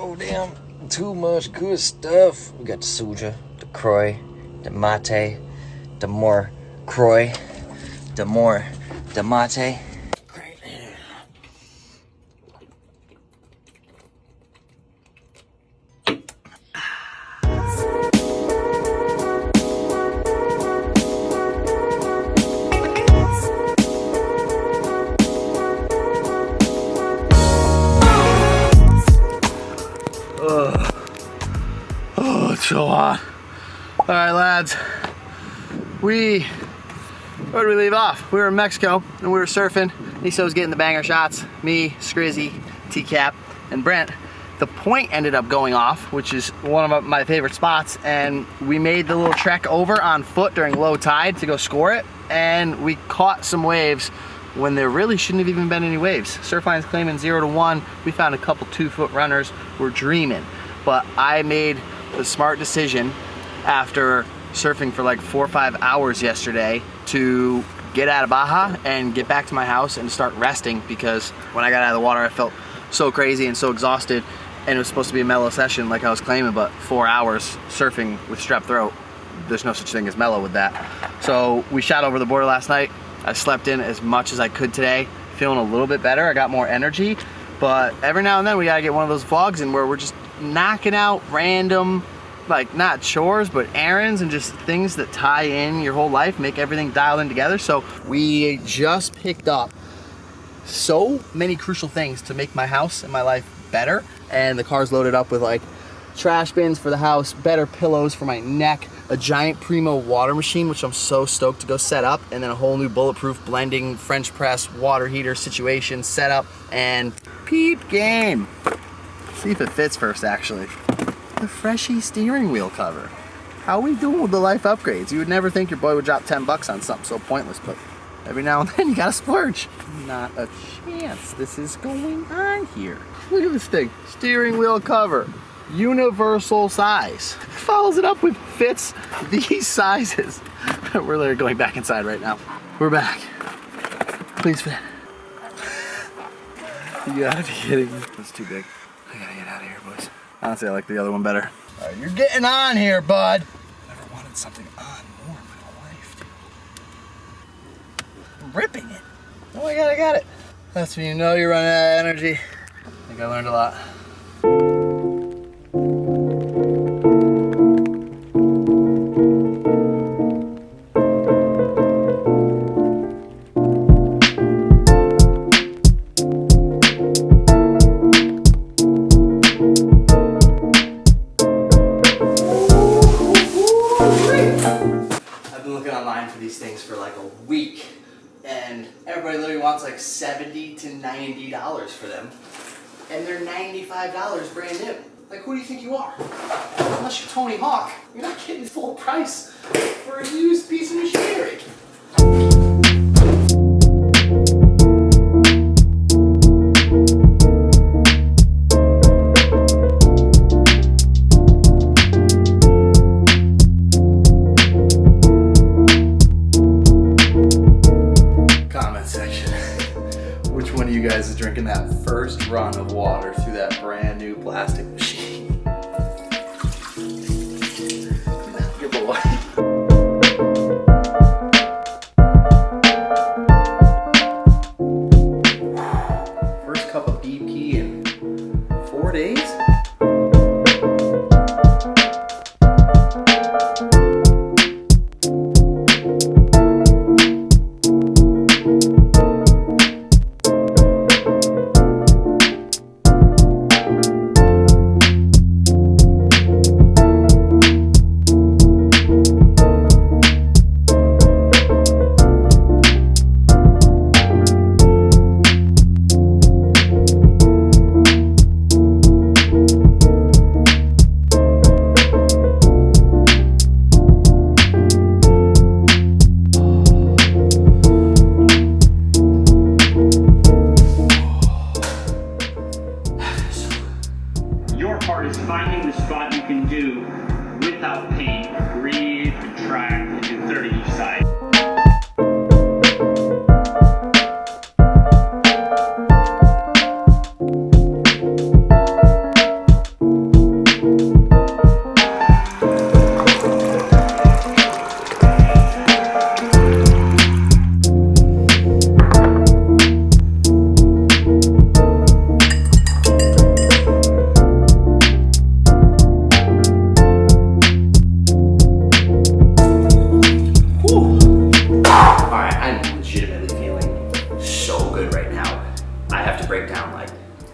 Oh damn, too much good stuff. We got the suja, the croy, the mate, the more croy, the more the mate. Great. Oh, it's so hot. All right, lads. Where did we leave off? We were in Mexico and we were surfing. Lisa was getting the banger shots. Me, Scrizzy, T-Cap, and Brent. The point ended up going off, which is one of my favorite spots, and we made the little trek over on foot during low tide to go score it, and we caught some waves when there really shouldn't have even been any waves. Surfline's claiming 0 to 1. We found a couple 2-foot runners. We're dreaming. But I made the smart decision after surfing for like 4 or 5 hours yesterday to get out of Baja and get back to my house and start resting, because when I got out of the water I felt so crazy and so exhausted, and it was supposed to be a mellow session like I was claiming, but 4 hours surfing with strep throat, there's no such thing as mellow with that. So we shot over the border last night. I slept in as much as I could today, feeling a little bit better. I got more energy, but every now and then we gotta get one of those vlogs in where we're just knocking out random, like not chores, but errands and just things that tie in your whole life, make everything dialed in together. So we just picked up so many crucial things to make my house and my life better. And the car's loaded up with like trash bins for the house, better pillows for my neck, a giant Primo water machine, which I'm so stoked to go set up, and then a whole new Bulletproof blending French press water heater situation set up, and peep game. See if it fits first, actually. The freshy steering wheel cover. How we doing with the life upgrades? You would never think your boy would drop 10 bucks on something so pointless, but every now and then you gotta splurge. Not a chance this is going on here. Look at this thing, steering wheel cover, universal size. Follows it up with fits these sizes. We're literally going back inside right now. We're back. Please fit. You gotta be kidding me. That's too big. I gotta get out of here, boys. Honestly, I like the other one better. All right, you're getting on here, bud. I've never wanted something on more in my life, dude. I'm ripping it. Oh my God, I got it. That's when you know you're running out of energy. I think I learned a lot. For like a week, and everybody literally wants like $70 to $90 for them, and they're $95 brand new. Like, who do you think you are? Unless you're Tony Hawk, you're not getting full price for a used piece of machinery. You guys is drinking that first run of water through that brand new plastic machine. Good boy. First cup of BP in 4 days?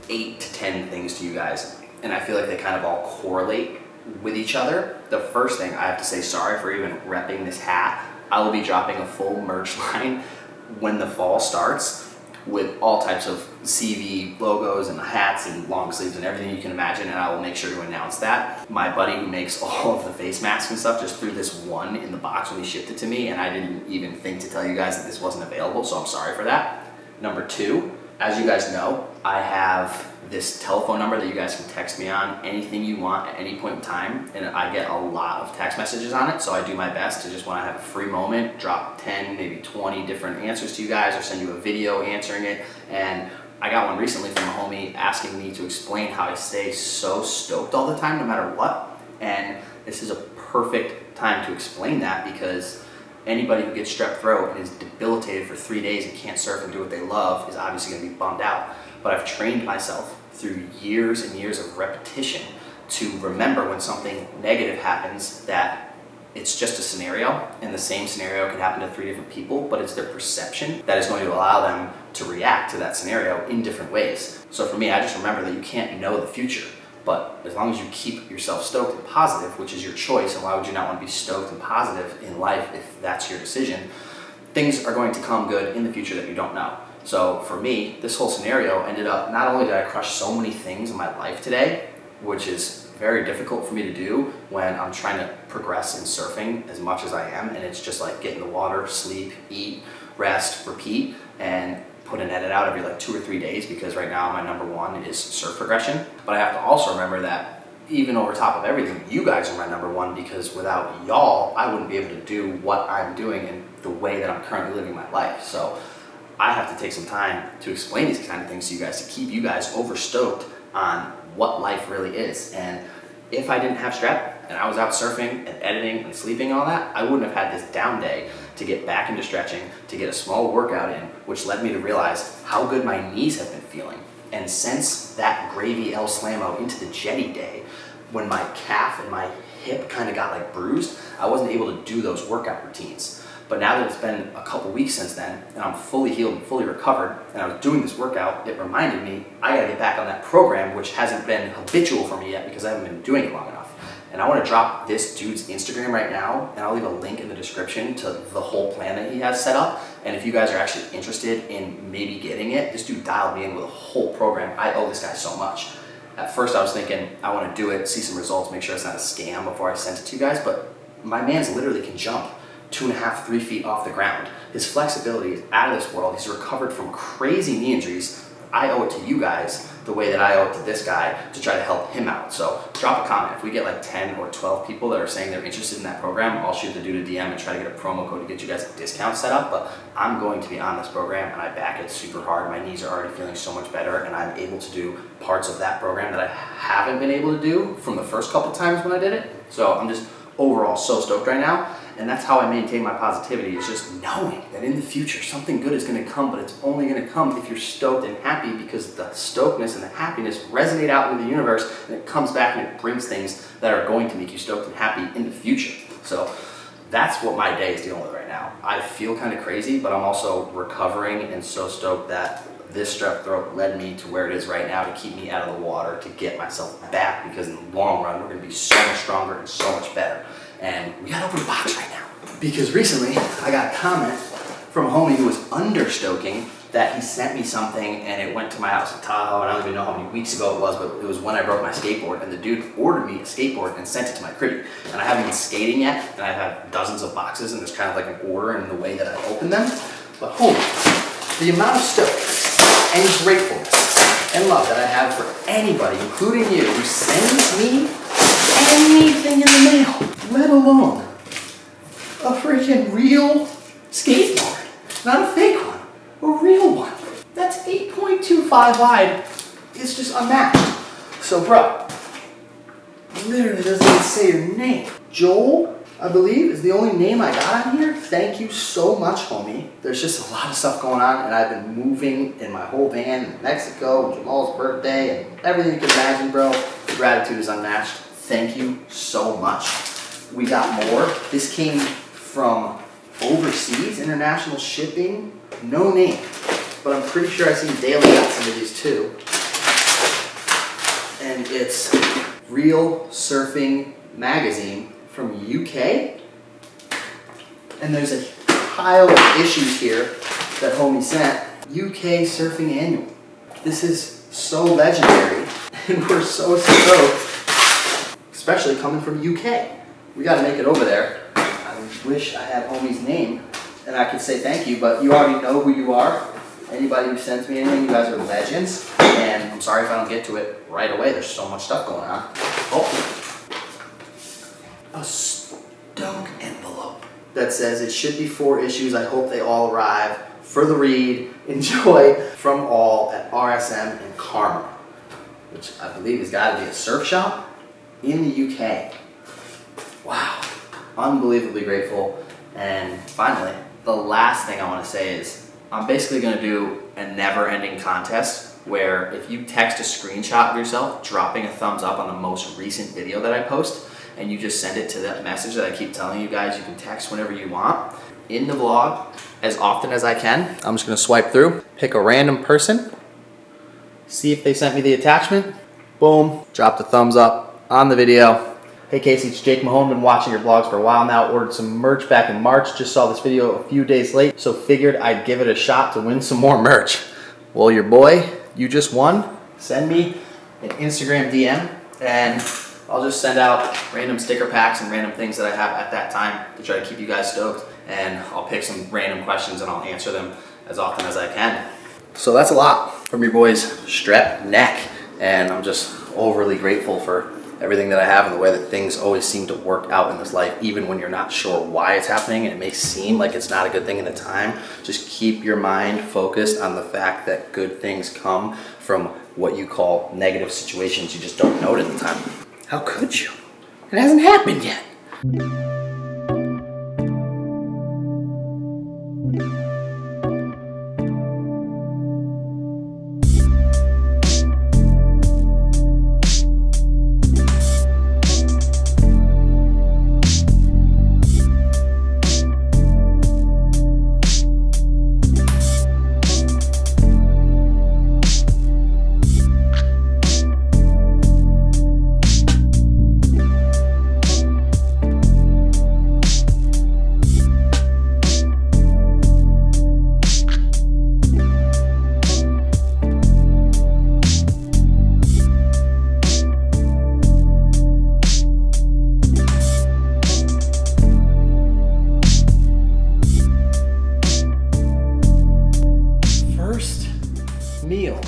8 to 10 things to you guys, and I feel like they kind of all correlate with each other. The first thing, I have to say sorry for even repping this hat. I will be dropping a full merch line when the fall starts with all types of CV logos and hats and long sleeves and everything you can imagine, and I will make sure to announce that. My buddy who makes all of the face masks and stuff just threw this one in the box when he shipped it to me, and I didn't even think to tell you guys that this wasn't available, so I'm sorry for that. Number 2, as you guys know, I have this telephone number that you guys can text me on anything you want at any point in time, and I get a lot of text messages on it, so I do my best to just, when I have a free moment, drop 10, maybe 20 different answers to you guys or send you a video answering it. And I got one recently from a homie asking me to explain how I stay so stoked all the time no matter what, and this is a perfect time to explain that, because anybody who gets strep throat and is debilitated for 3 days and can't surf and do what they love is obviously going to be bummed out. But I've trained myself through years and years of repetition to remember when something negative happens that it's just a scenario, and the same scenario could happen to 3 different people, but it's their perception that is going to allow them to react to that scenario in different ways. So for me, I just remember that you can't know the future, but as long as you keep yourself stoked and positive, which is your choice, and why would you not want to be stoked and positive in life if that's your decision, things are going to come good in the future that you don't know. So for me, this whole scenario ended up, not only did I crush so many things in my life today, which is very difficult for me to do when I'm trying to progress in surfing as much as I am, and it's just like get in the water, sleep, eat, rest, repeat, and put an edit out every like 2 or 3 days, because right now my number 1 is surf progression. But I have to also remember that even over top of everything, you guys are my number 1, because without y'all, I wouldn't be able to do what I'm doing in the way that I'm currently living my life. So I have to take some time to explain these kind of things to you guys, to keep you guys overstoked on what life really is. And if I didn't have strep and I was out surfing and editing and sleeping and all that, I wouldn't have had this down day to get back into stretching, to get a small workout in, which led me to realize how good my knees have been feeling. And since that gravy El Slamo into the jetty day, when my calf and my hip kind of got like bruised, I wasn't able to do those workout routines. But now that it's been a couple weeks since then, and I'm fully healed and fully recovered, and I was doing this workout, it reminded me I gotta get back on that program, which hasn't been habitual for me yet because I haven't been doing it long enough. And I wanna drop this dude's Instagram right now, and I'll leave a link in the description to the whole plan that he has set up. And if you guys are actually interested in maybe getting it, this dude dialed me in with a whole program. I owe this guy so much. At first I was thinking, I wanna do it, see some results, make sure it's not a scam before I send it to you guys, but my man's literally can jump 2.5, 3 feet off the ground. His flexibility is out of this world. He's recovered from crazy knee injuries. I owe it to you guys the way that I owe it to this guy to try to help him out. So drop a comment. If we get like 10 or 12 people that are saying they're interested in that program, I'll shoot the dude a DM and try to get a promo code to get you guys a discount set up. But I'm going to be on this program, and I back it super hard. My knees are already feeling so much better, and I'm able to do parts of that program that I haven't been able to do from the first couple times when I did it. So I'm just overall so stoked right now. And that's how I maintain my positivity, is just knowing that in the future something good is going to come, but it's only going to come if you're stoked and happy, because the stokedness and the happiness resonate out into the universe, and it comes back and it brings things that are going to make you stoked and happy in the future. So that's what my day is dealing with right now. I feel kind of crazy, but I'm also recovering and so stoked that this strep throat led me to where it is right now, to keep me out of the water, to get myself back, because in the long run we're going to be so much stronger and so much better. And we gotta open a box right now, because recently I got a comment from a homie who was under stoking that he sent me something, and it went to my house in Tahoe, and I don't even know how many weeks ago it was, but it was when I broke my skateboard, and the dude ordered me a skateboard and sent it to my CRED. And I haven't been skating yet, and I have dozens of boxes, and there's kind of like an order in the way that I open them. But homie, the amount of stoke and gratefulness and love that I have for anybody, including you, who sends me anything in the mail, let alone a freaking real skateboard, not a fake one, a real one. That's 8.25 wide. It's just unmatched. So bro, literally doesn't even say your name. Joel, I believe, is the only name I got on here. Thank you so much, homie. There's just a lot of stuff going on, and I've been moving in my whole van in Mexico, Jamal's birthday, and everything you can imagine, bro. The gratitude is unmatched. Thank you so much. We got more. This came from overseas, international shipping, no name, but I'm pretty sure I see Daily got some of these too. It's Real Surfing Magazine from UK. And there's a pile of issues here that homie sent. UK Surfing Annual. This is so legendary, and we're so stoked, especially coming from UK. We gotta make it over there. I wish I had homie's name and I could say thank you, but you already know who you are. Anybody who sends me anything, you guys are legends. And I'm sorry if I don't get to it right away. There's so much stuff going on. Oh, a stoke envelope that says it should be 4 issues. I hope they all arrive. For the read, enjoy from all at RSM in Carmel, which I believe has got to be a surf shop in the UK. Wow, unbelievably grateful. And finally, the last thing I want to say is I'm basically going to do a never-ending contest where if you text a screenshot of yourself dropping a thumbs up on the most recent video that I post, and you just send it to that message that I keep telling you guys you can text whenever you want, in the vlog, as often as I can, I'm just going to swipe through, pick a random person, see if they sent me the attachment, boom, drop the thumbs up on the video. Hey Casey, it's Jake Mahone, been watching your vlogs for a while now, ordered some merch back in March, just saw this video a few days late, so figured I'd give it a shot to win some more merch. Well, your boy, you just won. Send me an Instagram DM and I'll just send out random sticker packs and random things that I have at that time to try to keep you guys stoked, and I'll pick some random questions and I'll answer them as often as I can. So that's a lot from your boy's Strep neck, and I'm just overly grateful for everything that I have and the way that things always seem to work out in this life, even when you're not sure why it's happening and it may seem like it's not a good thing at the time. Just keep your mind focused on the fact that good things come from what you call negative situations. You just don't know it at the time. How could you? It hasn't happened yet. Meal,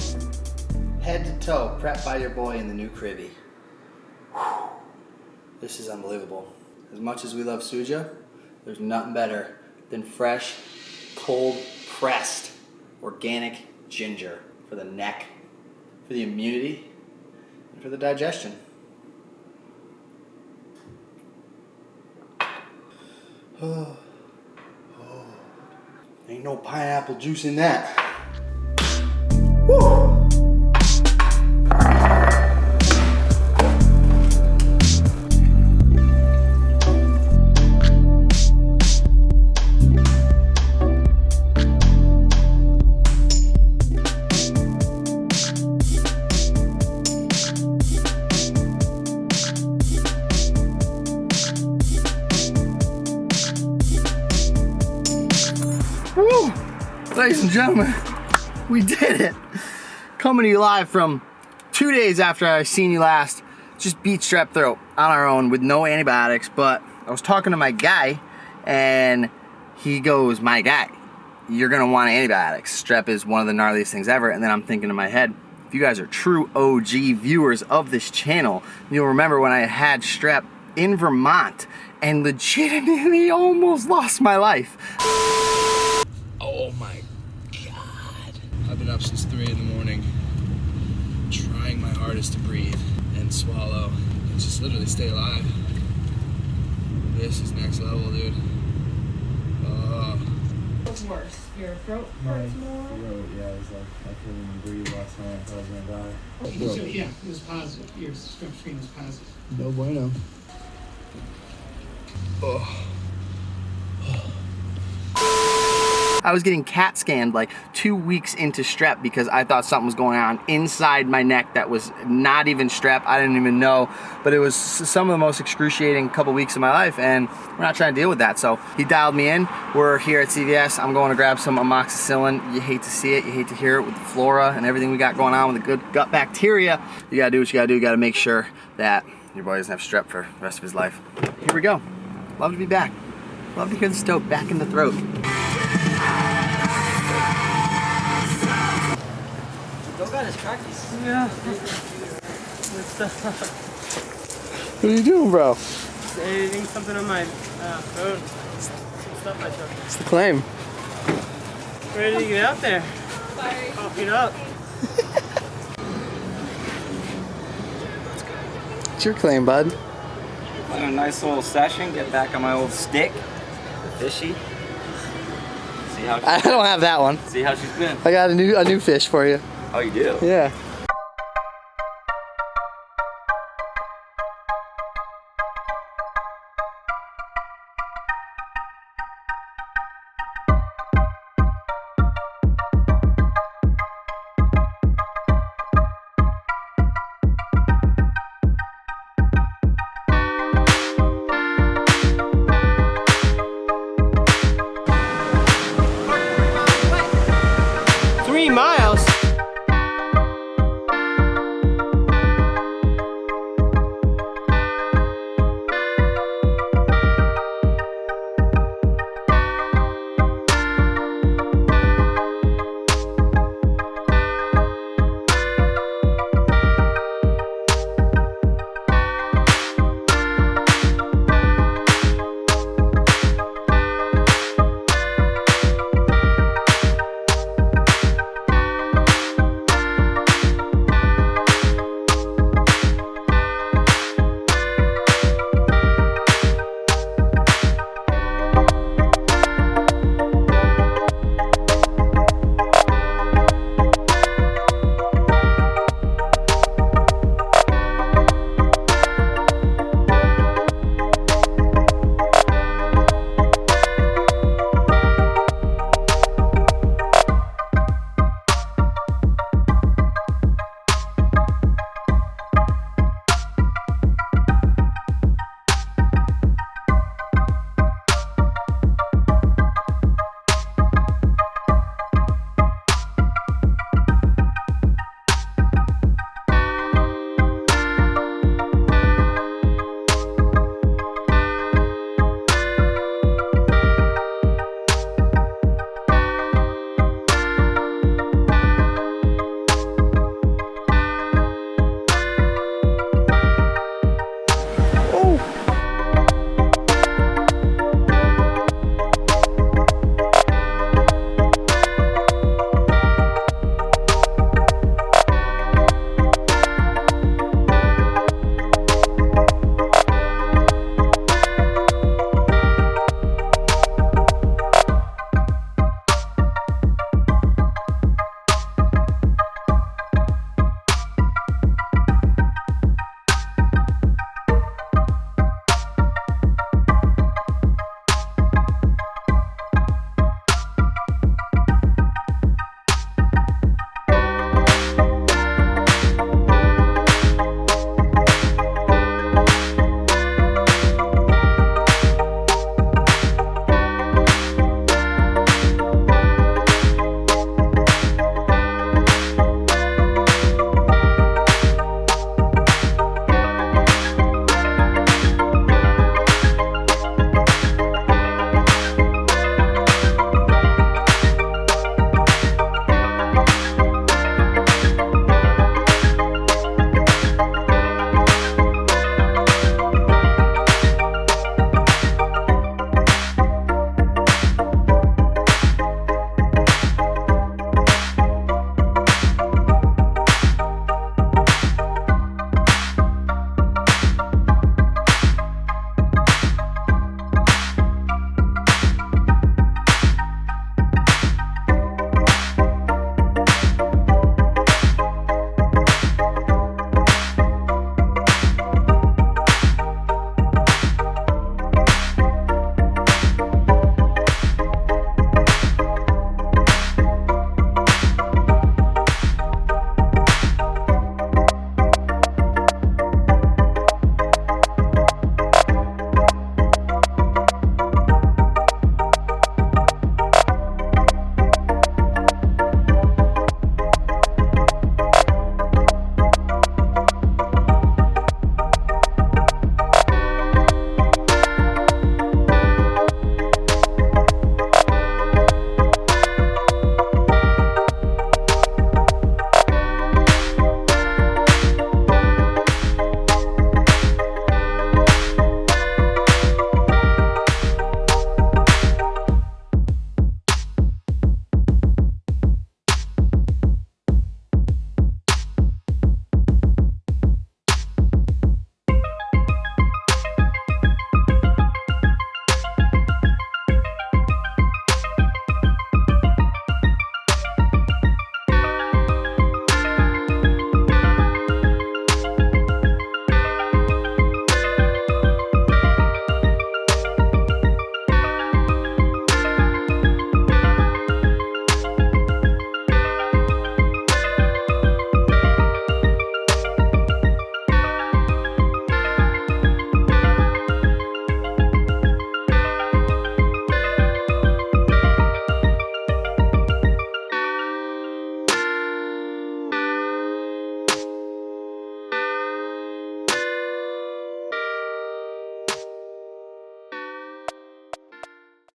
head to toe, prepped by your boy in the new CRED. This is unbelievable. As much as we love Suja, there's nothing better than fresh, cold pressed, organic ginger for the neck, for the immunity, and for the digestion. Ain't no pineapple juice in that. Woo! Ladies and gentlemen, we did it. Coming to you live from 2 days after I seen you last. Just beat strep throat on our own with no antibiotics, but I was talking to my guy and he goes, my guy, you're gonna want antibiotics. Strep is one of the gnarliest things ever. And then I'm thinking in my head, if you guys are true OG viewers of this channel, you'll remember when I had strep in Vermont and legitimately almost lost my life. Oh my God. I've been up since 3 in the morning, trying my hardest to breathe and swallow and just literally stay alive. This is next level, dude. What's worse? Your throat hurts more? Throat, yeah, it was like I couldn't even breathe last night. I thought I was gonna die. So yeah, it was positive. Your strep screen was positive. No bueno. I was getting CAT scanned like 2 weeks into strep because I thought something was going on inside my neck that was not even strep. I didn't even know, but it was some of the most excruciating couple weeks of my life, and we're not trying to deal with that. So he dialed me in. We're here at CVS. I'm going to grab some amoxicillin. You hate to see it, you hate to hear it with the flora and everything we got going on with the good gut bacteria. You gotta do what you gotta do. You gotta make sure that your boy doesn't have strep for the rest of his life. Here we go. Love to be back. Love to hear the stoke back in the throat. Still got his trackies. Yeah. What are you doing, bro? Editing something on my phone. Some stuff I took. It's the claim. Ready to get out there. Sorry. Cough it up. It's your claim, bud. A nice little session. Get back on my old stick. Fishy. See how I don't have that one. See how she's been. I got a new fish for you. Oh, you do? Yeah.